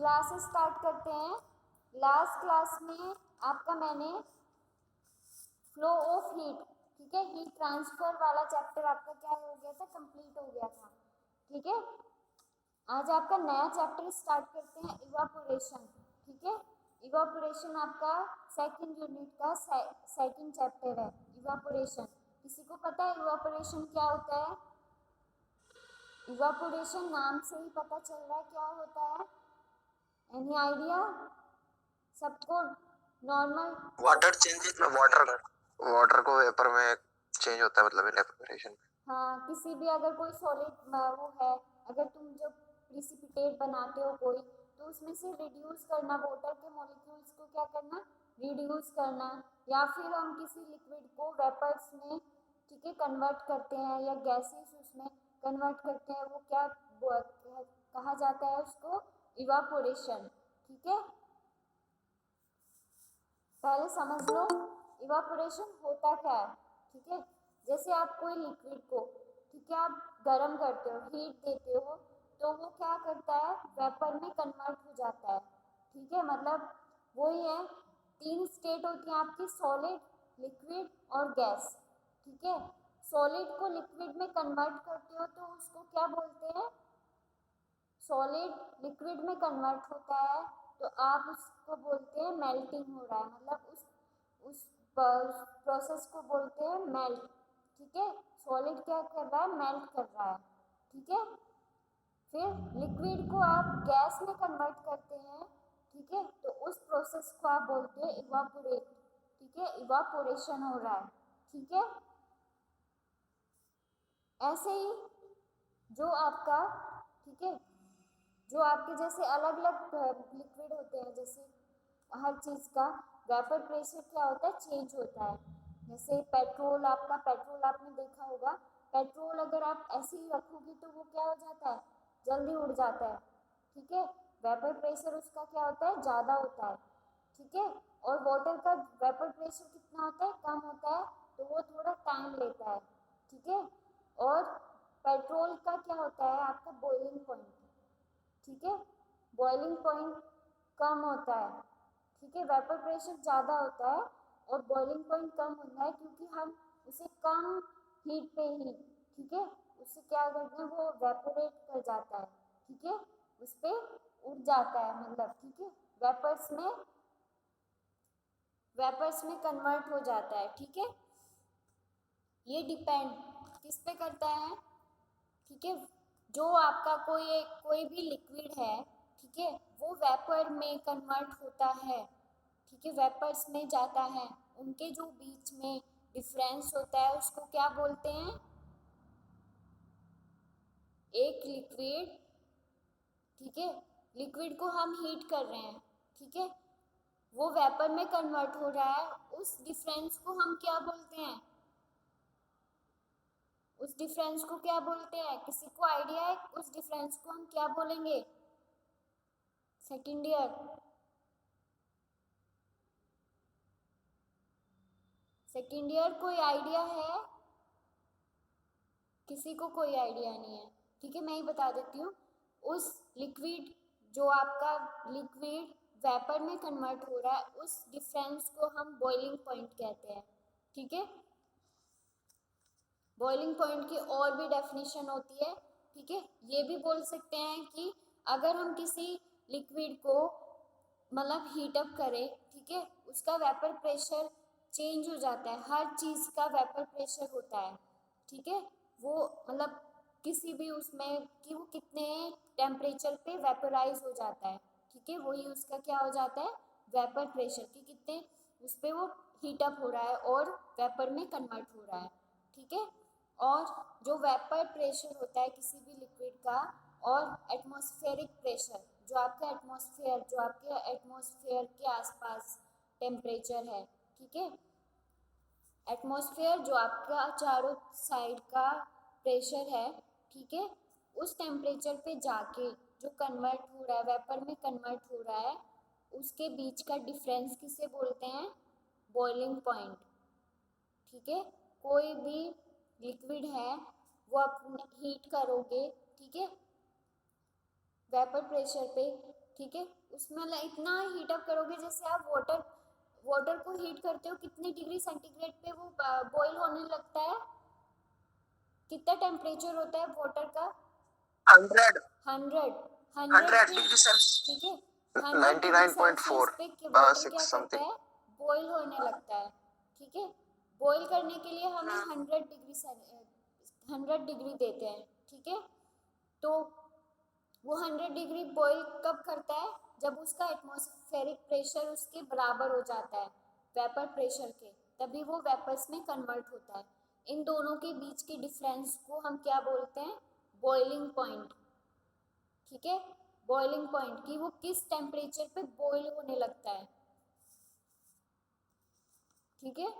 Classes start करते हैं। Last class में आपका मैंने फ्लो ऑफ हीट, ठीक है, हीट ट्रांसफर वाला चैप्टर आपका क्या हो गया था, कंप्लीट हो गया था। ठीक है, आज आपका नया चैप्टर स्टार्ट करते हैं, इवापोरेशन। ठीक है, इवापोरेशन आपका सेकंड यूनिट का सेकंड चैप्टर है, इवापोरेशन। किसी को पता है इवापोरेशन क्या होता है? इवापोरेशन नाम से ही पता चल रहा है क्या होता है। एनी आइडिया सबको? नॉर्मल वाटर चेंज, वाटर को वेपर में चेंज होता है, मतलब इवेपोरेशन। हाँ, किसी भी अगर कोई सॉलिड वो है, अगर तुम जब प्रिसिपिटेट बनाते हो कोई, तो उसमें से रिड्यूस करना, वाटर के मॉलिक्यूल्स को क्या करना, रिड्यूस करना, या फिर हम किसी लिक्विड को वेपर्स में, ठीक है, कन्वर्ट करते हैं, या गैसेस उसमें कन्वर्ट करते हैं, वो क्या कहा जाता है उसको, इवापोरेशन। ठीक है, पहले समझ लो इवापोरेशन होता क्या है। ठीक है, जैसे आप कोई लिक्विड को, ठीक है, आप गर्म करते हो, हीट देते हो, तो वो क्या करता है, वेपर में कन्वर्ट हो जाता है। ठीक है, मतलब वही है, तीन स्टेट होती हैं आपकी, सॉलिड, लिक्विड और गैस। ठीक है, सॉलिड को लिक्विड में कन्वर्ट करते हो तो उसको क्या बोलते हैं, सॉलिड लिक्विड में कन्वर्ट होता है तो आप उसको बोलते हैं मेल्टिंग हो रहा है, मतलब उस प्रोसेस को बोलते हैं मेल्ट। ठीक है, सॉलिड क्या कर रहा है, मेल्ट कर रहा है। ठीक है, फिर लिक्विड को आप गैस में कन्वर्ट करते हैं, ठीक है, तो उस प्रोसेस को आप बोलते हैं इवापोरेट। ठीक है, इवापोरेशन हो रहा है। ठीक है, ऐसे ही जो आपका, ठीक है, जो आपके जैसे अलग अलग लिक्विड होते हैं, जैसे हर चीज़ का वेपर प्रेशर क्या होता है, चेंज होता है। जैसे पेट्रोल, आपका पेट्रोल आपने देखा होगा, पेट्रोल अगर आप ऐसे ही रखोगे तो वो क्या हो जाता है, जल्दी उड़ जाता है। ठीक है, वेपर प्रेशर उसका क्या होता है, ज़्यादा होता है। ठीक है, और वाटर का वेपर प्रेशर कितना होता है, कम होता है, तो वो थोड़ा टाइम लेता है। ठीक है, और पेट्रोल का क्या होता है आपका, बॉइलिंग पॉइंट। ठीक है, बॉइलिंग पॉइंट कम होता है। ठीक है, वेपर प्रेशर ज़्यादा होता है और बॉइलिंग पॉइंट कम होता है, क्योंकि हम उसे कम हीट पे ही, ठीक है, उससे क्या करते हैं, वो वेपोरेट कर जाता है। ठीक है, उस पर उड़ जाता है, मतलब, ठीक है, वेपर्स में कन्वर्ट हो जाता है। ठीक है, ये डिपेंड किस पे करता है, ठीक है, जो आपका कोई भी लिक्विड है, ठीक है, वो वेपर में कन्वर्ट होता है। ठीक है, वेपर्स में जाता है, उनके जो बीच में डिफरेंस होता है उसको क्या बोलते हैं, एक लिक्विड, ठीक है, लिक्विड को हम हीट कर रहे हैं, ठीक है, वो वेपर में कन्वर्ट हो रहा है, उस डिफरेंस को हम क्या बोलते हैं, उस डिफरेंस को क्या बोलते हैं, किसी को आइडिया है उस डिफरेंस को हम क्या बोलेंगे? सेकंड ईयर, सेकंड ईयर कोई आइडिया है? किसी को कोई आइडिया नहीं है? ठीक है, मैं ही बता देती हूँ। उस लिक्विड, जो आपका लिक्विड वेपर में कन्वर्ट हो रहा है, उस डिफरेंस को हम बॉइलिंग पॉइंट कहते हैं। ठीक है, बॉइलिंग पॉइंट की और भी डेफिनेशन होती है। ठीक है, ये भी बोल सकते हैं कि अगर हम किसी लिक्विड को, मतलब, हीटअप करें, ठीक है, उसका वेपर प्रेशर चेंज हो जाता है, हर चीज़ का वेपर प्रेशर होता है। ठीक है, वो मतलब किसी भी उसमें कि वो कितने टेम्परेचर पे वेपराइज हो जाता है। ठीक है, वही उसका क्या हो जाता है, वेपर प्रेशर, कि कितने उस पर वो हीटअप हो रहा है और वेपर में कन्वर्ट हो रहा है। ठीक है, और जो वेपर प्रेशर होता है किसी भी लिक्विड का, और एटमॉस्फेरिक प्रेशर, जो आपके एटमॉस्फेयर के आसपास टेम्परेचर है। ठीक है, एटमॉस्फेयर जो आपका चारों साइड का प्रेशर है, ठीक है, उस टेम्परेचर पे जाके जो कन्वर्ट हो रहा है, वेपर में कन्वर्ट हो रहा है, उसके बीच का डिफरेंस किसे बोलते हैं, बॉइलिंग पॉइंट। ठीक है, कोई भी लिक्विड है, वो आप हीट करोगे, ठीक है, वेपर प्रेशर पे, ठीक है, उसमें इतना हीट अप करोगे जैसे आप वाटर को हीट करते हो, कितने डिग्री सेंटीग्रेड पे वो बॉईल होने लगता है, कितना टेम्परेचर होता है वाटर का? 100 100 100 पे, डिग्री सेल्सियस, ठीक है, 100 डिग्री 99.4 सेल्सियस पे वाटर क्या 6 करता समथिंग। है, बॉईल होने लगता है। ठीक है, बॉईल करने के लिए हमें 100 डिग्री देते हैं। ठीक है, तो वो 100 डिग्री बॉईल कब करता है, जब उसका एटमॉस्फेरिक प्रेशर उसके बराबर हो जाता है वेपर प्रेशर के, तभी वो वेपर्स में कन्वर्ट होता है। इन दोनों के बीच की डिफरेंस को हम क्या बोलते हैं, बॉइलिंग पॉइंट। ठीक है, बॉइलिंग पॉइंट कि वो किस टेम्परेचर पे बॉईल होने लगता है। ठीक है,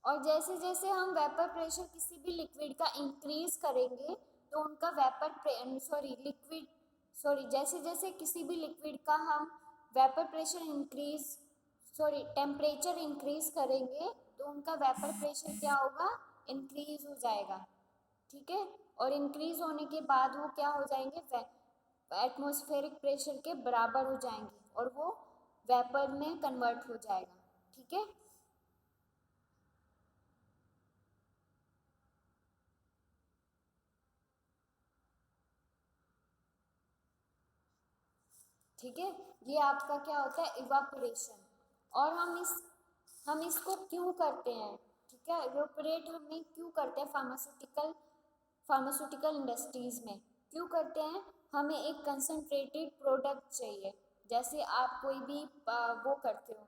और जैसे जैसे हम वेपर प्रेशर किसी भी लिक्विड का इंक्रीज करेंगे तो उनका जैसे जैसे किसी भी लिक्विड का हम वेपर प्रेशर टेम्परेचर इंक्रीज करेंगे तो उनका वेपर प्रेशर क्या होगा, इंक्रीज हो जाएगा। ठीक है, और इंक्रीज होने के बाद वो क्या हो जाएंगे, एटमॉस्फेरिक प्रेशर के बराबर हो जाएंगे और वो वेपर में कन्वर्ट हो जाएगा। ठीक है, ठीक है, ये आपका क्या होता है, इवापोरेशन। और हम इसको क्यों करते हैं, ठीक है, इवापोरेट हमें क्यों करते हैं फार्मास्यूटिकल इंडस्ट्रीज में क्यों करते हैं, हमें एक कंसंट्रेटेड प्रोडक्ट चाहिए। जैसे आप कोई भी वो करते हो,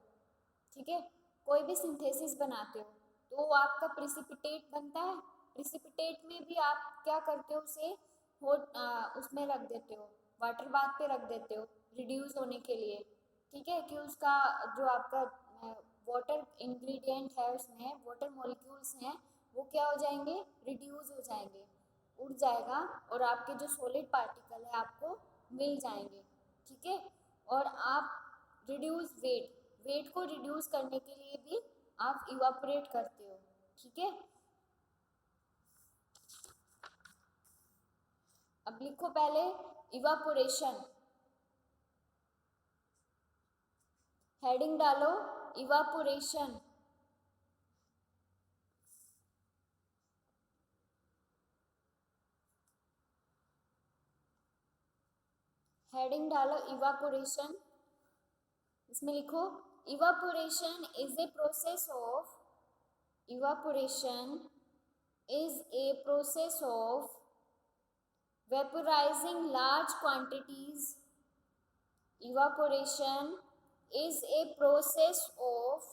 ठीक है, कोई भी सिंथेसिस बनाते हो तो वो आपका प्रिसिपिटेट बनता है। प्रिसिपिटेट में भी आप क्या करते हो, उसे उसमें रख देते हो, वाटर बाथ पे रख देते हो रिड्यूस होने के लिए। ठीक है, कि उसका जो आपका वाटर इंग्रेडिएंट है, उसमें वाटर मॉलिक्यूल्स हैं, वो क्या हो जाएंगे, रिड्यूस हो जाएंगे, उड़ जाएगा और आपके जो सॉलिड पार्टिकल है आपको मिल जाएंगे। ठीक है, और आप रिड्यूस वेट को रिड्यूस करने के लिए भी आप इवापोरेट करते हो। ठीक है, अब लिखो पहले इवापोरेशन, हेडिंग डालो इवापोरेशन। हेडिंग डालो इवापोरेशन, इसमें लिखो evaporation is a process of evaporation is a process of vaporizing large quantities. Evaporation is a process of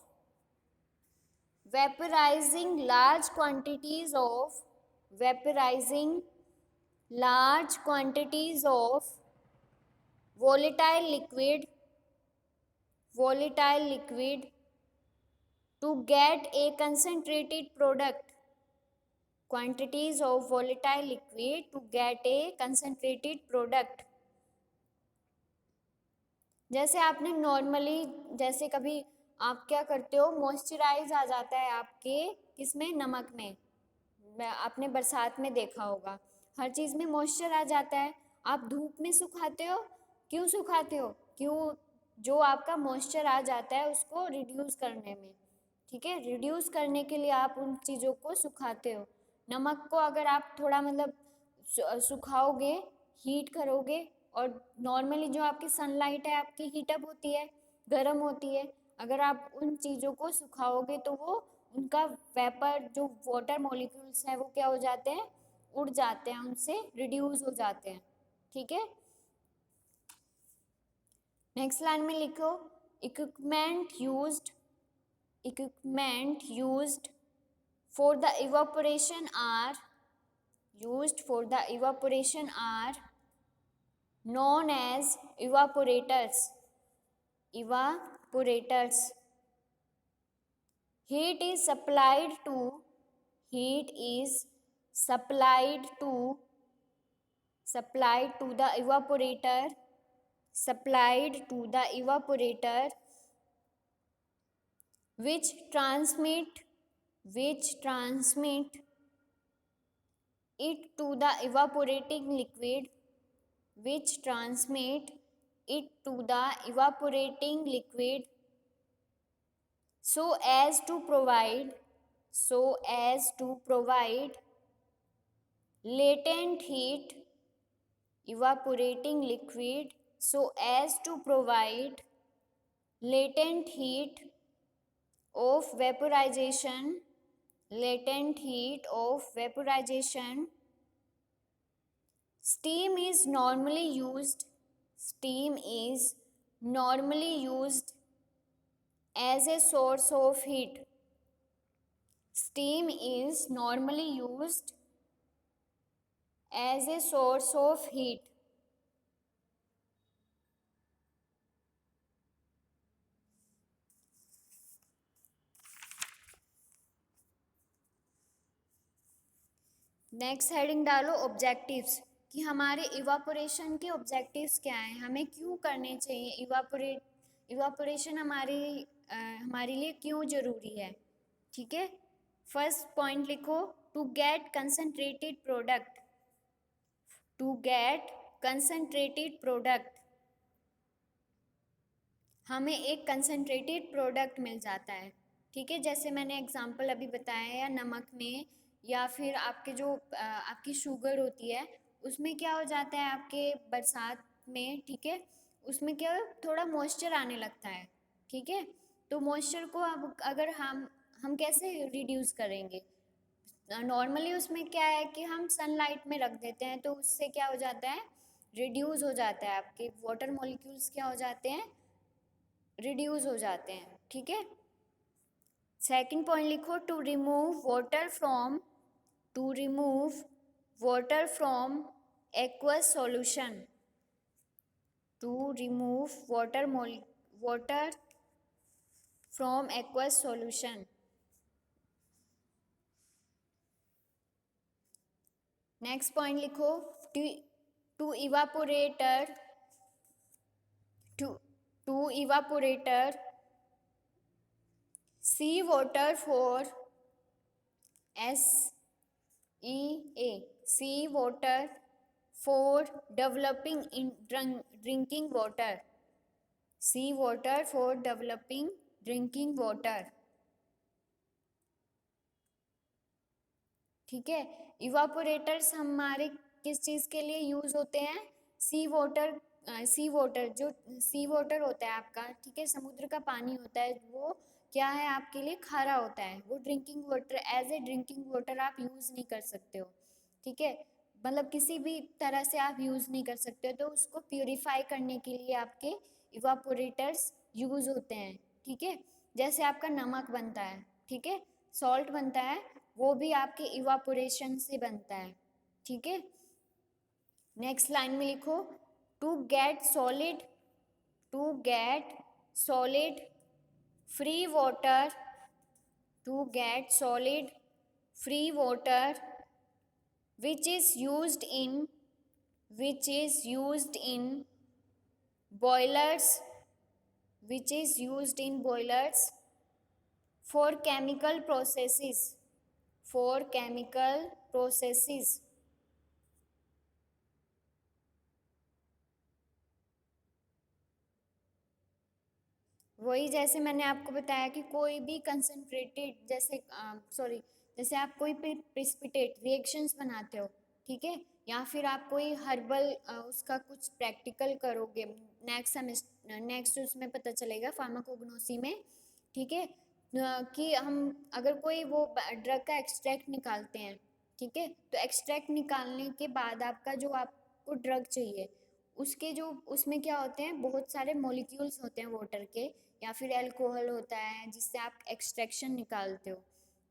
vaporizing large quantities of vaporizing large quantities of volatile liquid to get a concentrated product. Quantities of volatile liquid to get a concentrated product. जैसे आपने normally, जैसे कभी आप क्या करते हो, moisturise आ जाता है आपके किसमें, नमक में, आपने बरसात में देखा होगा, हर चीज़ में मॉइस्चर आ जाता है। आप धूप में सुखाते हो, क्यों सुखाते हो, क्यों, जो आपका मॉइस्चर आ जाता है उसको रिड्यूस करने में। ठीक है, रिड्यूस करने के लिए आप उन चीज़ों को सुखाते हो। नमक को अगर आप थोड़ा मतलब सुखाओगे, हीट करोगे, और नॉर्मली जो आपकी सनलाइट है आपकी हीटअप होती है, गर्म होती है, अगर आप उन चीज़ों को सुखाओगे तो वो उनका वेपर जो वाटर मॉलिक्यूल्स हैं वो क्या हो जाते हैं, उड़ जाते हैं, उनसे रिड्यूस हो जाते हैं। ठीक है, नेक्स्ट लाइन में लिखो equipment used for the evaporation are known as evaporators. Heat is supplied to the evaporator which transmit it to the evaporating liquid, which transmit it to the evaporating liquid so as to provide latent heat, evaporating liquid so as to provide latent heat of vaporization, steam is normally used as a source of heat. Steam is normally used as a source of heat. Next heading डालो objectives, कि हमारे evaporation के objectives क्या हैं, हमें क्यों करने चाहिए इवापोरेशन हमारे लिए क्यों ज़रूरी है। ठीक है, फर्स्ट पॉइंट लिखो, टू गेट कंसनट्रेटेड प्रोडक्ट, हमें एक कंसनट्रेटेड प्रोडक्ट मिल जाता है। ठीक है, जैसे मैंने एग्जांपल अभी बताया, या नमक में, या फिर आपके जो आपकी शुगर होती है उसमें क्या हो जाता है आपके बरसात में। ठीक है, उसमें क्या थोड़ा मॉइस्चर आने लगता है। ठीक है, तो मॉइस्चर को अब अगर हम कैसे रिड्यूस करेंगे, नॉर्मली उसमें क्या है कि हम सनलाइट में रख देते हैं, तो उससे क्या हो जाता है, रिड्यूस हो जाता है, आपके वाटर मॉलिक्यूल्स क्या हो जाते हैं, रिड्यूस हो जाते हैं। ठीक है, सेकंड पॉइंट लिखो, to remove water from aqueous solution, water from aqueous solution. Next point लिखो, to evaporator sea water for developing in drinking water. ठीक है, इवापोरेटर्स हमारे किस चीज़ के लिए यूज़ होते हैं, सी वाटर जो सी वाटर होता है आपका, ठीक है, समुद्र का पानी होता है, वो क्या है आपके लिए खारा होता है, वो drinking water as a drinking water आप यूज़ नहीं कर सकते हो। ठीक है, मतलब किसी भी तरह से आप यूज़ नहीं कर सकते हो, तो उसको प्योरीफाई करने के लिए आपके इवापोरेटर्स यूज़ होते हैं। ठीक है, जैसे आपका नमक बनता है, ठीक है, सॉल्ट बनता है, वो भी आपके इवापोरेशन से बनता है। ठीक है, नेक्स्ट लाइन में लिखो, to get solid free water which is used in boilers for chemical processes वही जैसे मैंने आपको बताया कि कोई भी कंसनट्रेटेड जैसे आप कोई प्रेसिपिटेट रिएक्शंस बनाते हो, ठीक है, या फिर आप कोई हर्बल उसका कुछ प्रैक्टिकल करोगे नेक्स्ट उसमें पता चलेगा फार्माकोग्नोसी में। ठीक है, कि हम अगर कोई वो ड्रग का एक्सट्रैक्ट निकालते हैं, ठीक है, तो एक्सट्रैक्ट निकालने के बाद आपका जो आपको ड्रग चाहिए, उसके जो उसमें क्या होते हैं, बहुत सारे मॉलिक्यूल्स होते हैं वाटर के, या फिर अल्कोहल होता है जिससे आप एक्सट्रैक्शन निकालते हो।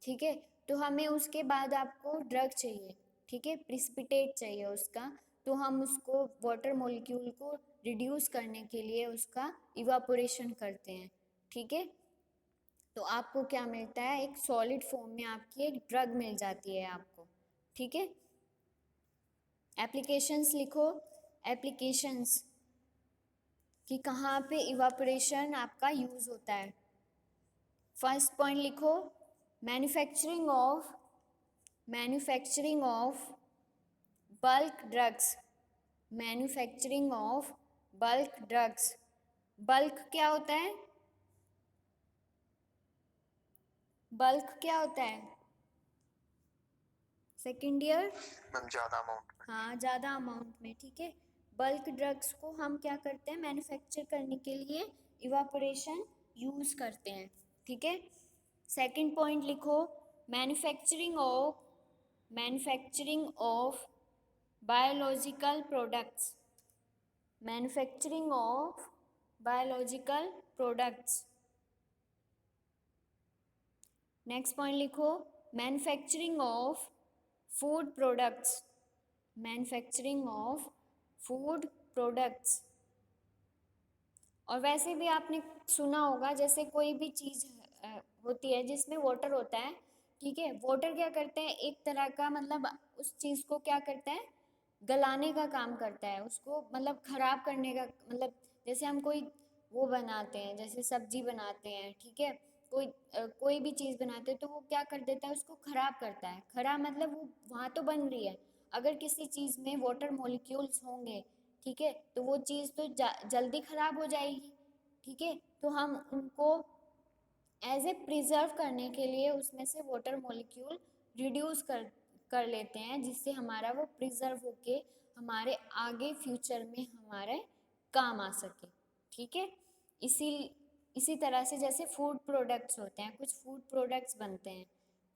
ठीक है, तो हमें उसके बाद आपको ड्रग चाहिए, ठीक है, प्रिसिपिटेट चाहिए उसका, तो हम उसको वाटर मॉलिक्यूल को रिड्यूस करने के लिए उसका इवापोरेशन करते हैं। ठीक है, तो आपको क्या मिलता है, एक सॉलिड फॉर्म में आपकी एक ड्रग मिल जाती है आपको। ठीक है, एप्लीकेशंस लिखो, एप्लीकेशंस कि कहाँ पे इवापोरेशन आपका यूज़ होता है। फर्स्ट पॉइंट लिखो, manufacturing of bulk drugs, manufacturing of bulk drugs. Bulk क्या होता है? बल्क क्या होता है सेकेंड ईयर? मैम ज्यादा अमाउंट में। हाँ, ज़्यादा अमाउंट में, ठीक है। बल्क ड्रग्स को हम क्या करते हैं, मैन्युफैक्चर करने के लिए इवापोरेशन यूज़ करते हैं, ठीक है। सेकंड पॉइंट लिखो, manufacturing of biological products, manufacturing of biological products. Next point लिखो, manufacturing of food products, manufacturing of food products. और वैसे भी आपने सुना होगा, जैसे कोई भी चीज़ होती है जिसमें वाटर होता है, ठीक है। वाटर क्या करते हैं, एक तरह का मतलब उस चीज़ को क्या करता है, गलाने का काम करता है, उसको मतलब ख़राब करने का, मतलब जैसे हम कोई वो बनाते हैं, जैसे सब्जी बनाते हैं, ठीक है, कोई भी चीज़ बनाते हैं तो वो क्या कर देता है, उसको ख़राब करता है। ख़राब मतलब वो वहाँ तो बन रही है, अगर किसी चीज़ में वाटर मॉलिक्यूल्स होंगे, ठीक है, तो वो चीज़ तो जल्दी ख़राब हो जाएगी, ठीक है। तो हम उनको एज ए प्रिजर्व करने के लिए उसमें से वाटर मॉलिक्यूल रिड्यूस कर लेते हैं, जिससे हमारा वो प्रिजर्व होके हमारे आगे फ्यूचर में हमारे काम आ सके, ठीक है। इसी तरह से जैसे फूड प्रोडक्ट्स होते हैं, कुछ फूड प्रोडक्ट्स बनते हैं,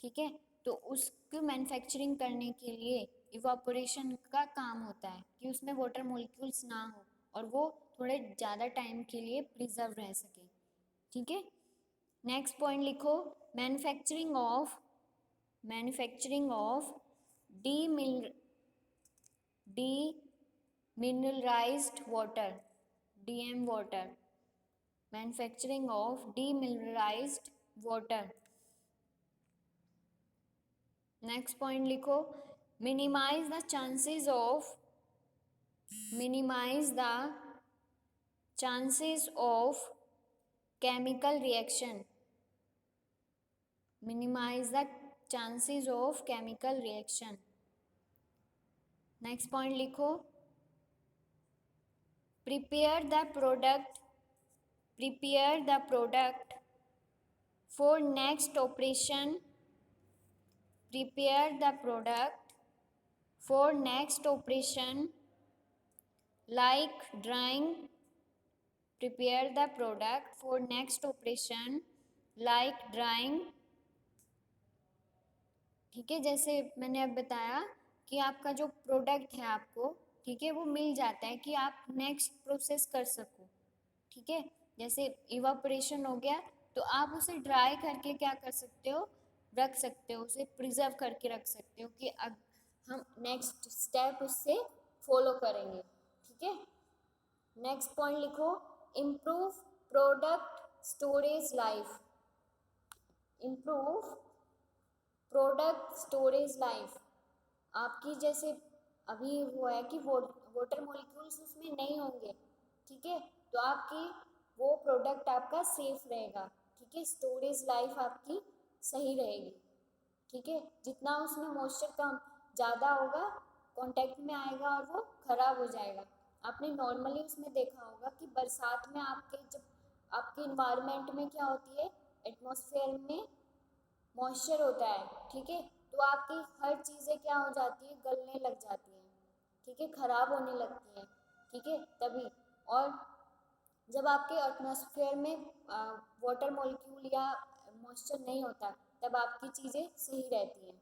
ठीक है, तो उसको मैन्युफैक्चरिंग करने के लिए इवापोरेशन का काम होता है कि उसमें वाटर मॉलिक्यूल्स ना हो और वो थोड़े ज़्यादा टाइम के लिए प्रिजर्व रह सके, ठीक है। नेक्स्ट पॉइंट लिखो, manufacturing of demineralised water, DM water, manufacturing of demineralised water. Next point लिखो, minimise the chances of chemical reaction, minimize the chances of chemical reaction। Next point लिखो, prepare the product for next operation, prepare the product for next operation like drying, prepare the product for next operation like drying, ठीक है। जैसे मैंने अब बताया कि आपका जो प्रोडक्ट है आपको, ठीक है, वो मिल जाता है कि आप नेक्स्ट प्रोसेस कर सको, ठीक है। जैसे इवापोरेशन हो गया तो आप उसे ड्राई करके क्या कर सकते हो, रख सकते हो, उसे प्रिजर्व करके रख सकते हो कि अब हम नेक्स्ट स्टेप उससे फॉलो करेंगे, ठीक है। नेक्स्ट पॉइंट लिखो, improve product storage life, improve product storage life. आपकी जैसे अभी वो है कि वाटर मॉलिक्यूल्स उसमें नहीं होंगे, ठीक है, तो आपकी वो प्रोडक्ट आपका सेफ रहेगा, ठीक है, स्टोरेज लाइफ आपकी सही रहेगी, ठीक है। जितना उसमें मॉइस्चर कम ज़्यादा होगा, कांटेक्ट में आएगा और वो ख़राब हो जाएगा। आपने नॉर्मली उसमें देखा होगा कि बरसात में आपके जब आपके इन्वायरमेंट में क्या होती है, एटमॉस्फेयर में मॉइस्चर होता है, ठीक है, तो आपकी हर चीज़ें क्या हो जाती है, गलने लग जाती हैं, ठीक है, ख़राब होने लगती हैं, ठीक है, तभी। और जब आपके एटमॉस्फेयर में वाटर मॉलिक्यूल या मॉइस्चर नहीं होता, तब आपकी चीज़ें सही रहती हैं,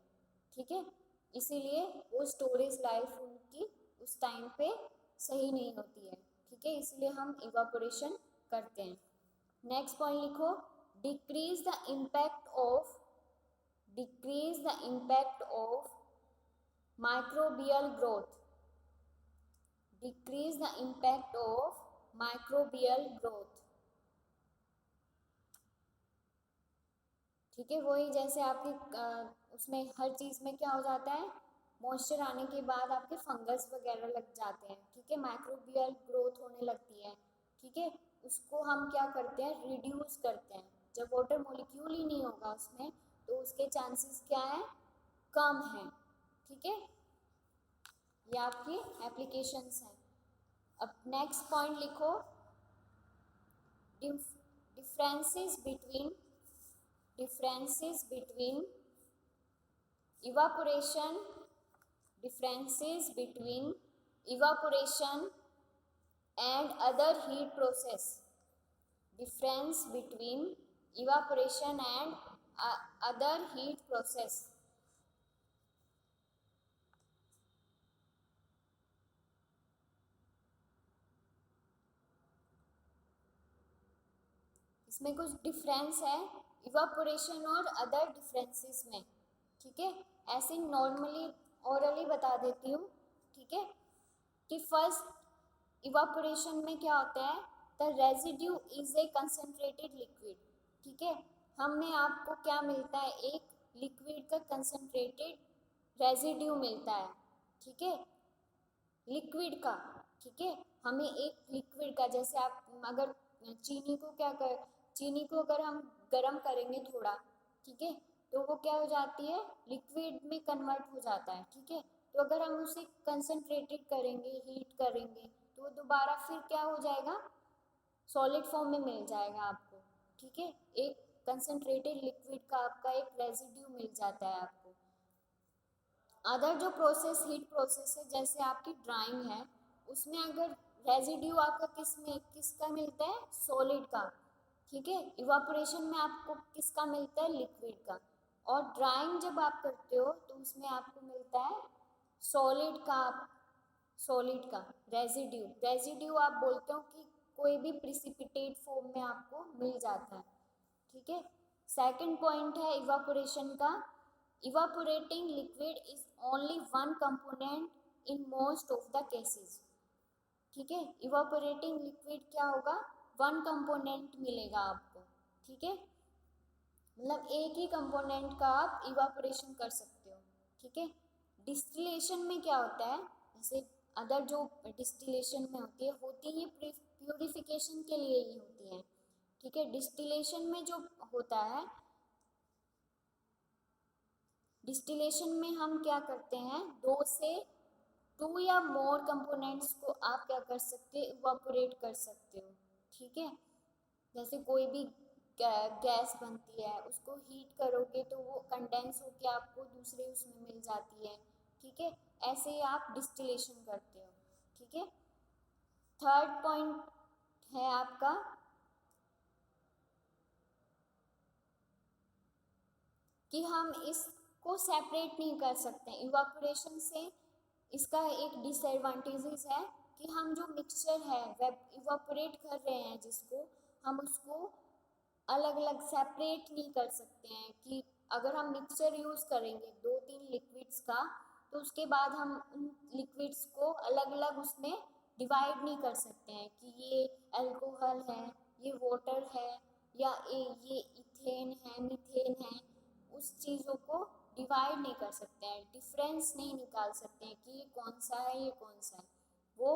ठीक है। इसीलिए वो स्टोरेज लाइफ उनकी उस टाइम पे सही नहीं होती है, ठीक है, इसलिए हम इवापोरेशन करते हैं। नेक्स्ट पॉइंट लिखो, decrease the impact of microbial growth, decrease the impact of microbial growth, ठीक है। वही जैसे आपके उसमें हर चीज़ में क्या हो जाता है, मॉइस्चर आने के बाद आपके फंगस वगैरह लग जाते हैं, ठीक है, माइक्रोबियल ग्रोथ होने लगती है, ठीक है। उसको हम क्या करते हैं, रिड्यूस करते हैं, जब वाटर मॉलिक्यूल ही नहीं होगा उसमें तो उसके चांसेस क्या है, कम है। ठीक है, ये आपकी एप्लीकेशंस हैं। अब नेक्स्ट पॉइंट लिखो, differences between evaporation, differences between evaporation and other heat process, difference between evaporation and other heat process। इसमें कुछ डिफरेंस है इवापोरेशन और अदर डिफरेंसेस में। ठीक है, ऐसे नॉर्मली ओरली बता देती हूँ। ठीक है, कि फर्स्ट इवापोरेशन में क्या होता है, the residue is a concentrated liquid. ठीक है, हमें आपको क्या मिलता है, एक लिक्विड का कंसनट्रेटेड रेजिड्यू मिलता है। ठीक है, लिक्विड का। ठीक है, हमें एक लिक्विड का, जैसे आप अगर चीनी को चीनी को अगर हम गर्म करेंगे थोड़ा, ठीक है, तो वो क्या हो जाती है, लिक्विड में कन्वर्ट हो जाता है। ठीक है, तो अगर हम उसे कंसनट्रेटेड करेंगे, हीट करेंगे, तो वो दोबारा फिर क्या हो जाएगा, सॉलिड फॉर्म में मिल जाएगा आपको। ठीक है, एक कंसनट्रेटेड लिक्विड का आपका एक रेजिड्यू मिल जाता है आपको। अदर जो प्रोसेस हीट प्रोसेस है, जैसे आपकी ड्राइंग है, उसमें अगर रेजिड्यू आपका किसका मिलता है, सॉलिड का। ठीक है, इवापोरेशन में आपको किसका मिलता है, लिक्विड का। और ड्राइंग जब आप करते हो तो उसमें आपको मिलता है सॉलिड का रेजिड्यू आप बोलते हो कि कोई भी प्रिसिपिटेट फॉर्म में आपको मिल जाता है। ठीक है, सेकंड पॉइंट है इवापोरेशन का, evaporating liquid is only one component in most of the cases. ठीक है, इवापोरेटिंग लिक्विड क्या होगा, वन कंपोनेंट मिलेगा आपको। ठीक है, मतलब एक ही कंपोनेंट का आप इवापोरेशन कर सकते हो। ठीक है, डिस्टिलेशन में क्या होता है, जैसे अदर जो डिस्टिलेशन में होती है प्यूरिफिकेशन के लिए ही होती है। ठीक है, डिस्टिलेशन में जो होता है, डिस्टिलेशन में हम क्या करते हैं, टू या मोर कंपोनेंट्स को आप क्या कर सकते हो, इवापोरेट कर सकते हो। ठीक है, जैसे कोई भी गैस बनती है, उसको हीट करोगे तो वो कंडेंस होके आपको दूसरे उसमें मिल जाती है। ठीक है, ऐसे ही आप डिस्टिलेशन करते हो। ठीक है, थर्ड पॉइंट है आपका कि हम इसको सेपरेट नहीं कर सकते। इवापोरेशन से इसका एक डिसएडवांटेजेस है कि हम जो मिक्सचर है इवापोरेट कर रहे हैं जिसको, हम उसको अलग अलग सेपरेट नहीं कर सकते हैं। कि अगर हम मिक्सचर यूज़ करेंगे 2-3 लिक्विड्स का, तो उसके बाद हम उन लिक्विड्स को अलग अलग उसमें डिवाइड नहीं कर सकते हैं कि ये अल्कोहल है, ये वाटर है, या ये इथेन है, मीथेन है। उस चीज़ों को डिवाइड नहीं कर सकते हैं, डिफरेंस नहीं निकाल सकते हैं कि ये कौन सा है, ये कौन सा है। वो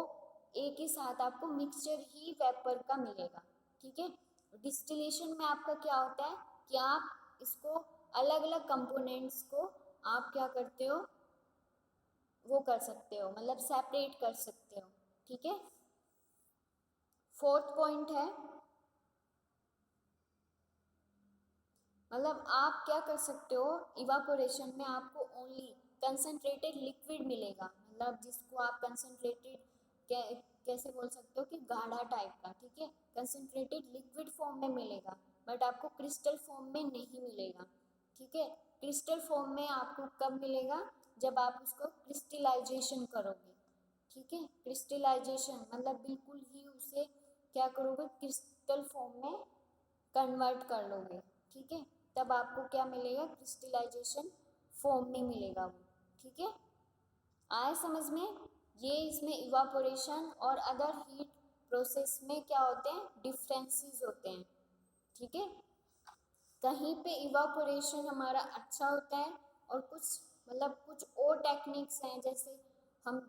एक ही साथ आपको मिक्सचर ही वेपर का मिलेगा। ठीक है, डिस्टिलेशन में आपका क्या होता है कि आप इसको अलग अलग कंपोनेंट्स को आप क्या करते हो, वो कर सकते हो, मतलब सेपरेट कर सकते हो। ठीक है, फोर्थ पॉइंट है, मतलब आप क्या कर सकते हो, इवापोरेशन में आपको ओनली कंसनट्रेटेड लिक्विड मिलेगा, मतलब जिसको आप कंसनट्रेटेड कैसे बोल सकते हो कि गाढ़ा टाइप का। ठीक है, कंसनट्रेटेड लिक्विड फॉर्म में मिलेगा, बट आपको क्रिस्टल फॉर्म में नहीं मिलेगा। ठीक है, क्रिस्टल फॉर्म में आपको कब मिलेगा, जब आप उसको क्रिस्टलाइजेशन करोगे। ठीक है, क्रिस्टलाइजेशन मतलब बिल्कुल ही उसे क्या करोगे, क्रिस्टल फॉर्म में कन्वर्ट कर लोगे। ठीक है, तब आपको क्या मिलेगा, क्रिस्टलाइजेशन फॉर्म में मिलेगा वो। ठीक है, आए समझ में। ये इसमें इवापोरेशन और अदर हीट प्रोसेस में क्या होते हैं, डिफरेंसेस होते हैं। ठीक है, कहीं पे इवापोरेशन हमारा अच्छा होता है और कुछ और टेक्निक्स हैं, जैसे हम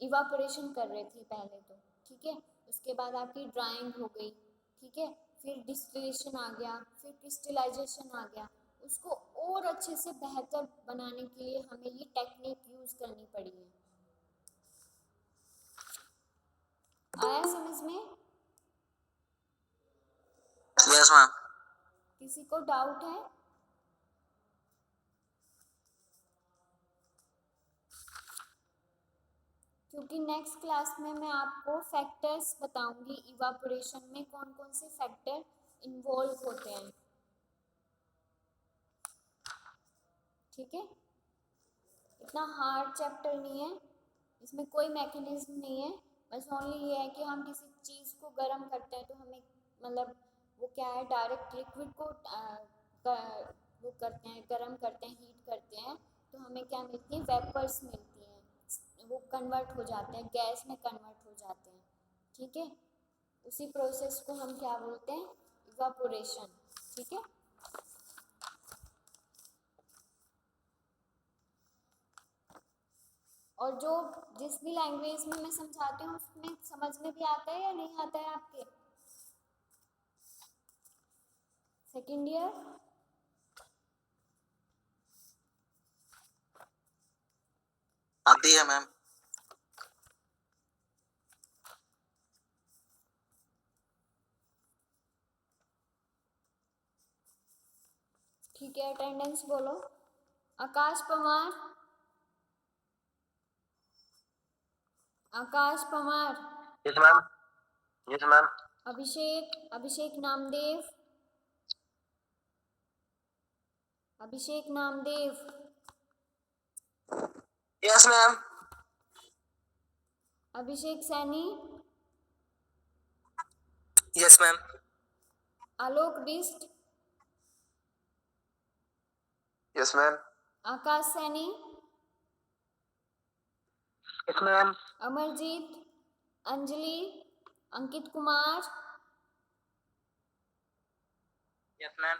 इवापोरेशन कर रहे थे पहले तो। ठीक है, उसके बाद आपकी ड्राइंग हो गई। ठीक है, फिर डिस्टिलेशन आ गया, फिर क्रिस्टलाइजेशन आ गया। उसको और अच्छे से बेहतर बनाने के लिए हमें ये टेक्निक यूज करनी पड़ी है। आया समझ में? Yes ma'am. किसी को डाउट है? क्योंकि नेक्स्ट क्लास में मैं आपको फैक्टर्स बताऊंगी, इवापोरेशन में कौन कौन से फैक्टर इन्वॉल्व होते हैं। ठीक है, इतना हार्ड चैप्टर नहीं है, इसमें कोई मैकेनिज्म नहीं है, बस ओनली ये है कि हम किसी चीज़ को गर्म करते हैं तो हमें मतलब वो क्या है, डायरेक्ट लिक्विड को वो करते हैं, गर्म करते हैं, हीट करते हैं, तो हमें क्या मिलती है, वेपर्स मिलती हैं, वो कन्वर्ट हो जाते हैं, गैस में कन्वर्ट हो जाते हैं। ठीक है, उसी प्रोसेस को हम क्या बोलते हैं, इवापोरेशन। ठीक है, और जो जिस भी लैंग्वेज में मैं समझाती हूँ उसमें समझ में भी आता है या नहीं आता है आपके? सेकेंड ईयर आती है मैम। ठीक है, अटेंडेंस बोलो। Akash Pawar, Akash Pawar. Yes ma'am. Yes ma'am. Abhishek Namdev, Abhishek Namdev. Yes ma'am. Abhishek Saini, yes ma'am. Alok Bisht, yes ma'am. Akash Saini, yes ma'am. Amarjeet, Anjali, Ankit Kumar, yes ma'am.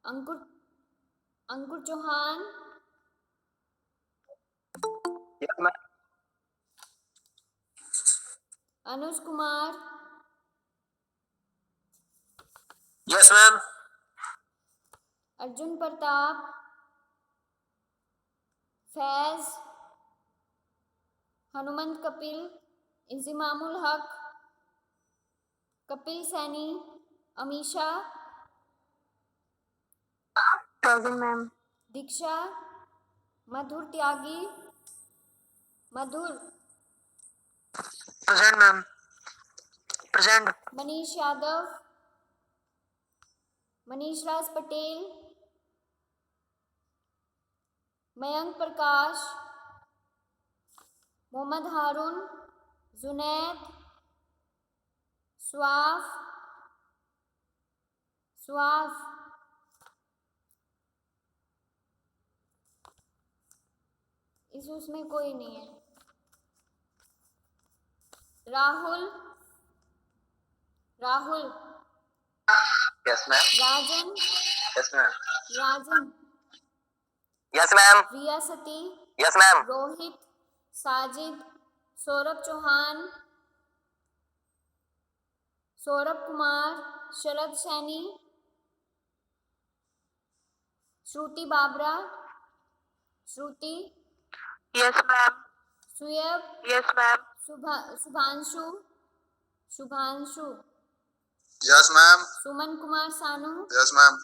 Ankur Ankur Chauhan, yes ma'am. Anuj Kumar, yes ma'am. Arjun Pratap, Faiz, Hanumant Kapil, Inzimamul Haq, Kapil Saini, Amisha, ma'am. Diksha, Madhur Tyagi, Madhur, present ma'am. Present. Manish Yadav, Manish Raj Patel, Mayank प्रकाश, मोहम्मद हारून, जुनैद, स्वाफ, स्वाफ, इस उसमें कोई नहीं है। Rahul, Rahul, yes ma'am. Rajan, yes ma'am. Rajan, yes ma'am. Riya Sati, yes ma'am. Rohit, Sajid, Saurabh Chauhan, Saurabh Kumar, Sharad Saini, Shruti Babra, Shruti, yes ma'am. Suyab, yes ma'am. Shubhanshu, Shubhanshu, yes ma'am. Suman Kumar Sanu, yes ma'am.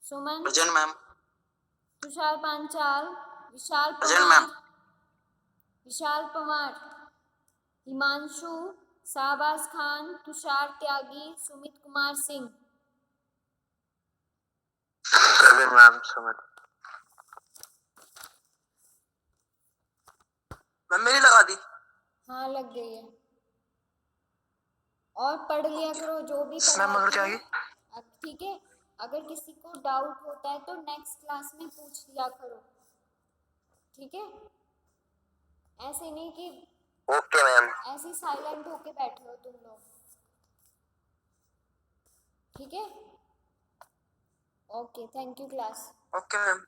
Suman, present ma'am. Tushar Panchal, Vishal present Pawar, ma'am. Vishal Pawar, Himanshu, Shahbaz Khan, Tushar Tyagi, Sumit Kumar Singh. Present ma'am. समझ। Ma'am मेरी लगा दी। हाँ लग गई है। और पढ़ लिया करो जो भी मैम मगर पढ़ाती चाहिए। हूँ। ठीक है, अगर किसी को डाउट होता है तो नेक्स्ट क्लास में पूछ लिया करो। ठीक है, ऐसे नहीं कि ओके मैम। ऐसे साइलेंट होके बैठे हो तुम लोग। ठीक है, okay, thank you class. Okay ma'am.